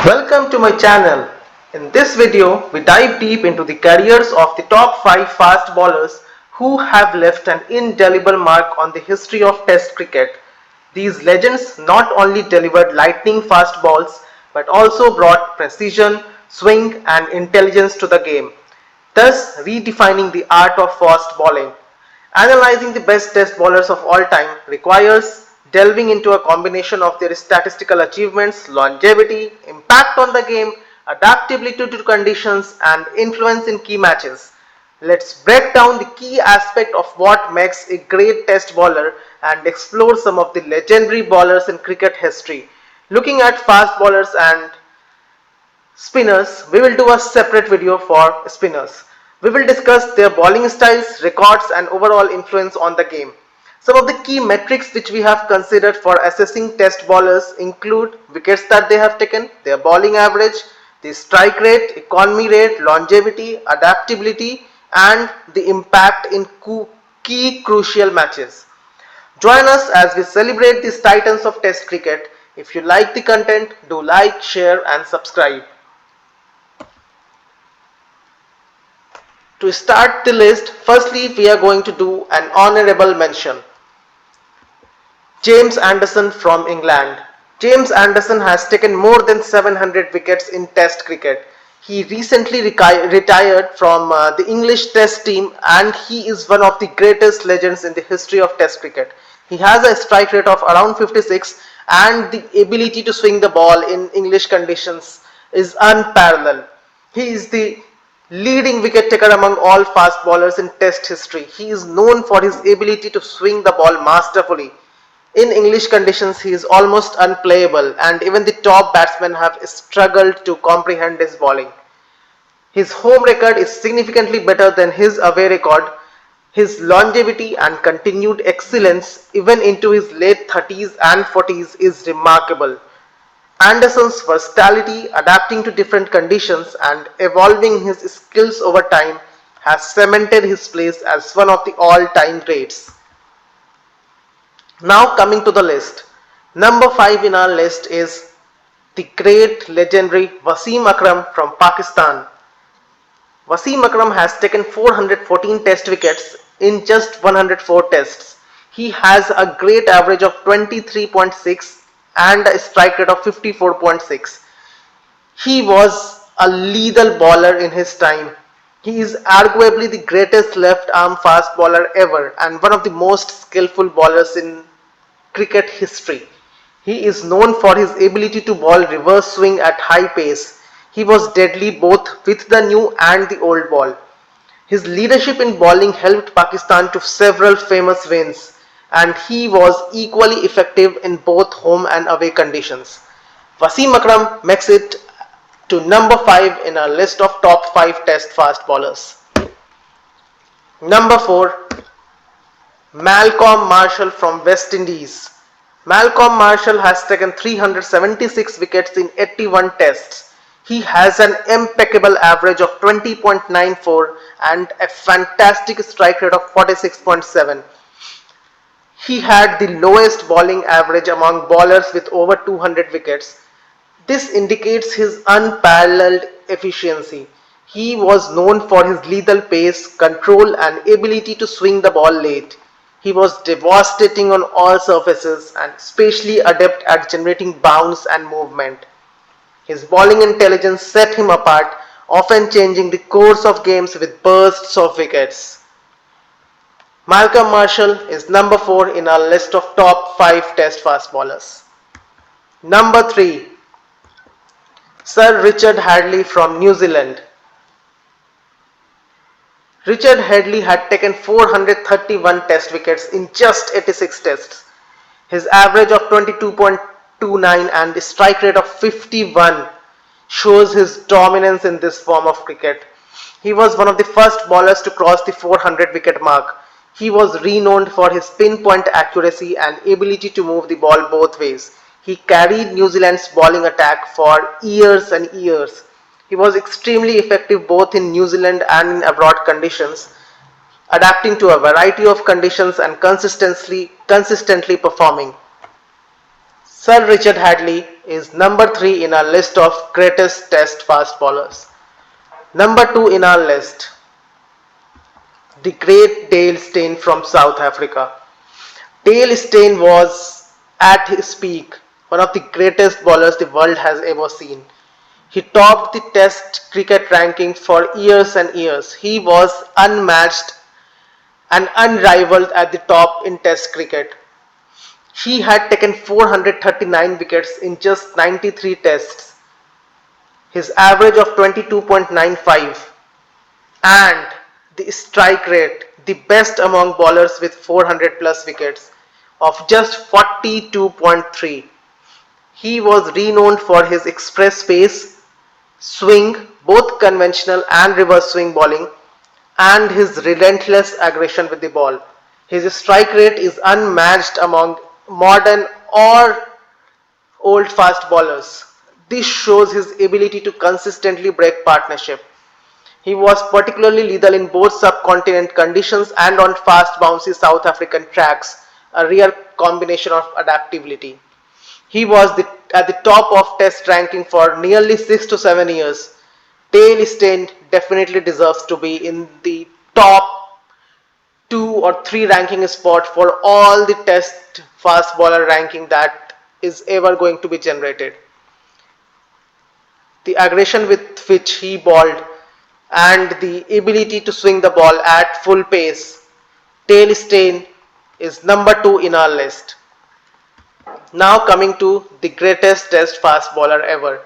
Welcome to my channel. In this video, we dive deep into the careers of the top 5 fast bowlers who have left an indelible mark on the history of Test cricket. These legends not only delivered lightning fast balls but also brought precision, swing and intelligence to the game, thus redefining the art of fast bowling. Analyzing the best Test bowlers of all time requires delving into a combination of their statistical achievements, longevity, impact on the game, adaptability to conditions, and influence in key matches. Let's break down the key aspect of what makes a great Test bowler and explore some of the legendary bowlers in cricket history. Looking at fast bowlers and spinners, we will do a separate video for spinners. We will discuss their bowling styles, records and overall influence on the game. Some of the key metrics which we have considered for assessing test bowlers include wickets that they have taken, their bowling average, the strike rate, economy rate, longevity, adaptability and the impact in key crucial matches. Join us as we celebrate these titans of test cricket. If you like the content, do like, share and subscribe. To start the list, firstly we are going to do an honourable mention. James Anderson from England. James Anderson has taken more than 700 wickets in Test cricket. He recently retired from the English Test team and he is one of the greatest legends in the history of Test cricket. He has a strike rate of around 56 and the ability to swing the ball in English conditions is unparalleled. He is the leading wicket taker among all fast bowlers in Test history. He is known for his ability to swing the ball masterfully. In English conditions, he is almost unplayable, and even the top batsmen have struggled to comprehend his bowling. His home record is significantly better than his away record. His longevity and continued excellence, even into his late 30s and 40s, is remarkable. Anderson's versatility, adapting to different conditions and evolving his skills over time has cemented his place as one of the all-time greats. Now coming to the list. Number 5 in our list is the great legendary Wasim Akram from Pakistan. Wasim Akram has taken 414 test wickets in just 104 tests. He has a great average of 23.6 and a strike rate of 54.6. He was a lethal bowler in his time. He is arguably the greatest left arm fast bowler ever and one of the most skillful bowlers in cricket history. He is known for his ability to bowl reverse swing at high pace. He was deadly both with the new and the old ball. His leadership in bowling helped Pakistan to several famous wins and he was equally effective in both home and away conditions. Wasim Akram makes it to number 5 in our list of top 5 test fast bowlers. Number 4, Malcolm Marshall from West Indies. Malcolm Marshall has taken 376 wickets in 81 tests. He has an impeccable average of 20.94 and a fantastic strike rate of 46.7. He had the lowest bowling average among bowlers with over 200 wickets. This indicates his unparalleled efficiency. He was known for his lethal pace, control and ability to swing the ball late. He was devastating on all surfaces and especially adept at generating bounce and movement. His bowling intelligence set him apart, often changing the course of games with bursts of wickets. Malcolm Marshall is number 4 in our list of top 5 test fast bowlers. Number 3, Sir Richard Hadlee from New Zealand. Richard Hadlee had taken 431 test wickets in just 86 tests. His average of 22.29 and strike rate of 51 shows his dominance in this form of cricket. He was one of the first bowlers to cross the 400 wicket mark. He was renowned for his pinpoint accuracy and ability to move the ball both ways. He carried New Zealand's bowling attack for years and years. He was extremely effective both in New Zealand and in abroad conditions, adapting to a variety of conditions and consistently performing. Sir Richard Hadlee is number 3 in our list of greatest test fast bowlers. Number 2 in our list, the great Dale Steyn from South Africa. Dale Steyn was at his peak, one of the greatest bowlers the world has ever seen. He topped the test cricket rankings for years and years. He was unmatched and unrivaled at the top in test cricket. He had taken 439 wickets in just 93 tests, his average of 22.95, and the strike rate, the best among bowlers with 400 plus wickets, of just 42.3. He was renowned for his express pace, swing, both conventional and reverse swing bowling, and his relentless aggression with the ball. His strike rate is unmatched among modern or old fast bowlers. This shows his ability to consistently break partnership. He was particularly lethal in both subcontinent conditions and on fast bouncy South African tracks, a rare combination of adaptability. He was at the top of test ranking for nearly 6 to 7 years. Dale Steyn definitely deserves to be in the top 2 or 3 ranking spot for all the test fast bowler ranking that is ever going to be generated. The aggression with which he bowled and the ability to swing the ball at full pace, Dale Steyn is number 2 in our list. Now coming to the greatest test fast bowler ever,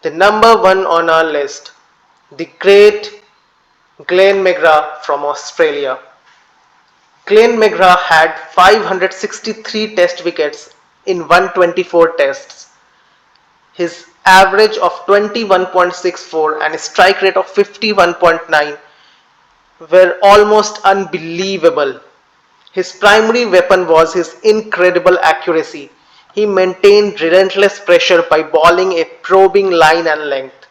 the number 1 on our list, the great Glenn McGrath from Australia. Glenn McGrath had 563 test wickets in 124 tests. His average of 21.64 and strike rate of 51.9 were almost unbelievable. His primary weapon was his incredible accuracy. He maintained relentless pressure by bowling a probing line and length.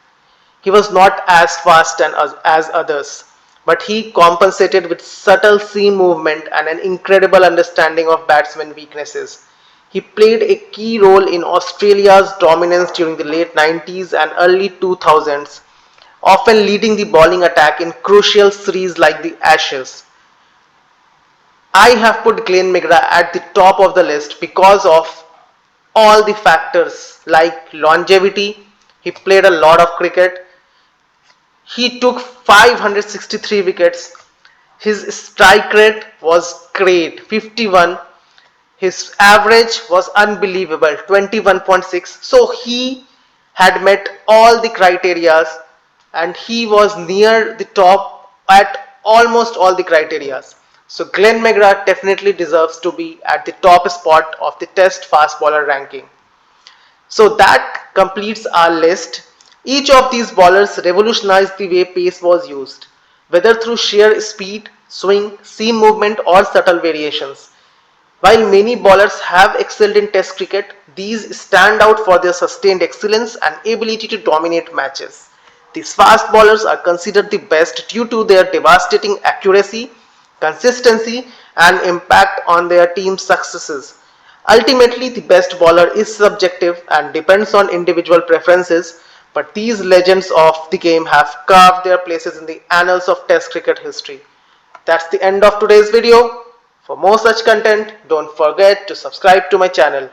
He was not as fast as others, but he compensated with subtle seam movement and an incredible understanding of batsmen' weaknesses. He played a key role in Australia's dominance during the late 90s and early 2000s, often leading the bowling attack in crucial series like the Ashes. I have put Glenn McGrath at the top of the list because of all the factors like longevity. He played a lot of cricket. He took 563 wickets. His strike rate was great, 51. His average was unbelievable, 21.6. So he had met all the criterias and he was near the top at almost all the criterias. So Glenn McGrath definitely deserves to be at the top spot of the test fast bowler ranking. So that completes our list. Each of these bowlers revolutionized the way pace was used, whether through sheer speed, swing, seam movement or subtle variations. While many bowlers have excelled in test cricket, these stand out for their sustained excellence and ability to dominate matches. These fast bowlers are considered the best due to their devastating accuracy, consistency and impact on their team's successes. Ultimately, the best bowler is subjective and depends on individual preferences, but these legends of the game have carved their places in the annals of test cricket history. That's the end of today's video. For more such content, don't forget to subscribe to my channel.